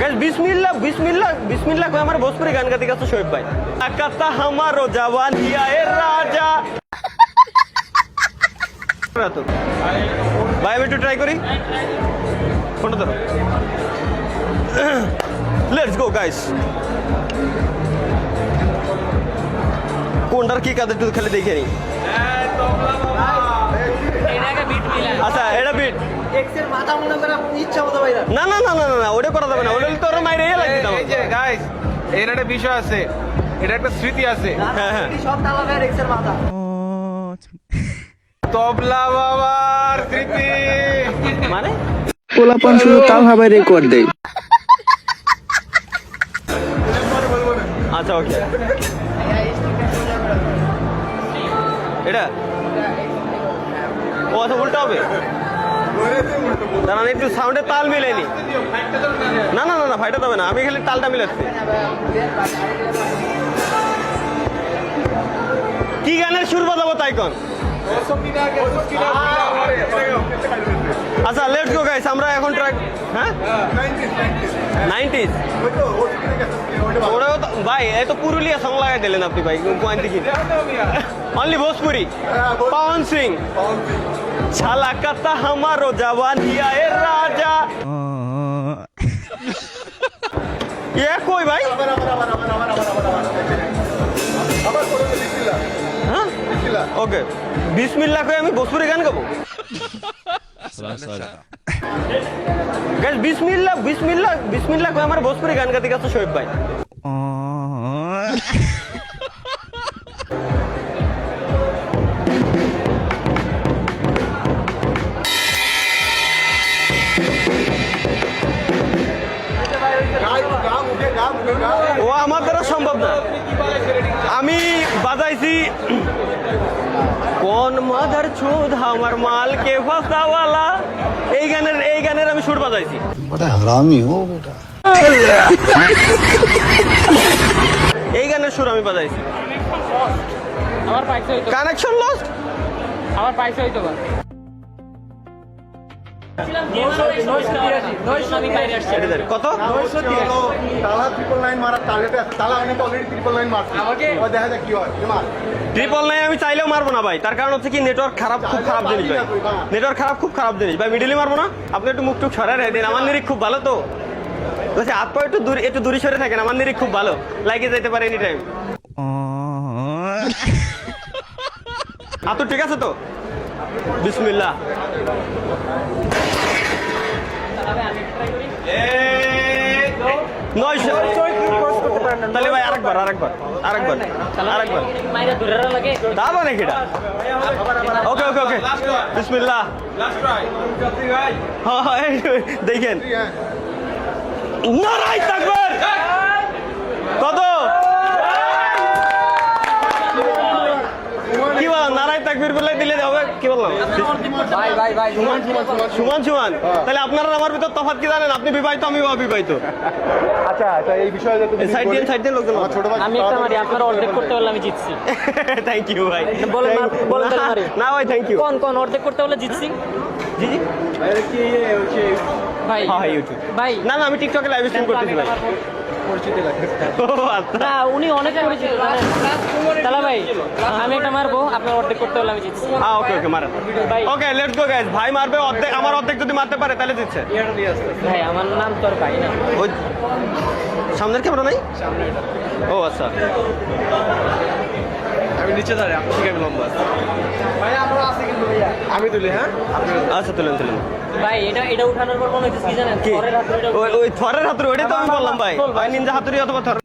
Guys बिस्मिल्लाह बिस्मिल्लाह बिस्मिल्लाह कोई हमारे भोजपुरी गान गाते का शोएब भाई कहता हमारो जवानी आए राजा तो भाई আমি একটু ট্রাই করি ফোনটা ধরো লেটস গো গাইস কোনটার কি কাদের একটু খালি দেখে নি আচ্ছা এটা বিট এক্সের মাথা মনে করে ইচ্ছা মতো বাইরা না না না না না ওটা করা যাবে না ওটা তো ওরা মাইরে লাগবে এই যে গাইস এর একটা বিষয় আছে, এটা একটা স্মৃতি আছে। হ্যাঁ হ্যাঁ সব তালা গায়ের এক্সের মাথা তবলা বাবার স্মৃতি মানে পোলাপান শুধু তাল হাবাই রেকর্ড দেয়। আচ্ছা ওকে এটা ও আচ্ছা উল্টা হবে দাঁড়ান একটু সাউন্ডের তাল মিলেনি না না না না ফাইটা যাবে না আমি খালি তালটা মিলাচ্ছি কি গানের সুর বাজাবো তাই কোন আচ্ছা লেটস গো গাইস আমরা এখন ট্র্যাক হ্যাঁ 90s ওরাও তো ভাই এই তো পুরুলিয়া সং লাগাই দিলেন আপনি ভাই কোন দিকে অনলি ভোজপুরি पवन सिंह छाला कहता हमारो जवानी आए राजा ये कोई भाई हाँ ओके बिस्मिल्लाह को আমি ভোজপুরি গান গাবো গাইস বিসমিল্লাহ বিসমিল্লাহ বিসমিল্লাহ কই আমার ভোজপুরি গান গাতে গেছে শোয়েব ভাই ও আমার দ্বারা সম্ভব না আমি বাজাইছি কোন মাদার চোদ আমার মালকে ফাসাওয়ালা এই গানের আমি সুর বাজাইছি बड़ा हरामी हो बेटा এই গানের সুর আমি বাজাইছি আমার পাইছে হইতো কানেকশন লস্ট আমার পাইছে হইতো বা কত ताला ट्रिपल लाइन मारा ताले पे ताला मैंने तो ऑलरेडी ट्रिपल लाइन मारती और देखा जाए की হয় মার ট্রিপল নাই আমি চাইলেও মারবো না ভাই তার কারণ হচ্ছে কি নেটওয়ার্ক খারাপ খুব খারাপ জিনিস ভাই নেটওয়ার্ক খারাপ খুব খারাপ জিনিস ভাই মিডিলে মারবো না আপনি একটু মুখ টুক সরাই রেখে দিন আমার নিরিখ খুব ভালো তো বলছি হাত পা একটু দূরে সরে থাকেন আমার নিরিখ খুব ভালো লাগে যেতে পারে এনি টাইম তো ঠিক আছে তো বিসমিল্লাহ নয়শো তাহলে ভাই আরেকবার মাইরা ধরে লাগে দাবা নাকি এটা ওকে ওকে ওকে বিসমিল্লাহ হ্যাঁ হ্যাঁ দেখেন নারাই তাকবীর কত কি বল নারাই তাকবীর বলে দিলে হবে কি বললাম ভাই ভাই ভাই সমান সমান তাহলে আপনারা আমার ভিতর তফাৎ কি জানেন আপনি বিবাহিত আমি অবিবাহিত আচ্ছা আচ্ছা এই বিষয়ে যে তুমি সাইড দিয়ে লোকজন আমার ছোট ভাই আমি একটা মারি আপনারা অর্ধেক করতে বললে আমি জিতছি থ্যাংক ইউ ভাই বলেন তাহলে মারি না ভাই থ্যাংক ইউ কোন অর্ধেক করতে বললে জিতছি জি জি ভাই হ্যাঁ হ্যাঁ ইউটিউব ভাই না না আমি টিকটকে লাইভ স্ট্রিম করতেছি ভাই ও আচ্ছা না উনি অনেক পরিচিত তাহলে ভাই আমি একটা মারবো আপনার অর্ধেক করতে বললে আমি জিতছি ওকে ওকে মারেন ভাই ওকে লেটস গো গাইস ভাই মারবে অর্ধেক আমার অর্ধেক যদি মারতে পারে তাহলে জিতছে ভাই আমার নাম তোর ভাই না ওই সামনের ক্যামেরা নাই ও আচ্ছা আমি নিচে দাঁড়াই, আপনি ঠিক আমি লম্বা আমি তুলি। হ্যাঁ আচ্ছা তুলেন ভাই এটা উঠানোর পর মনে হচ্ছে কি জানেন কি ঘরের হাতে ওই থরের হাতুড়ি ওইটাই তো আমি বললাম ভাই ভাই নিনজা হাতুড়ি অথবা থর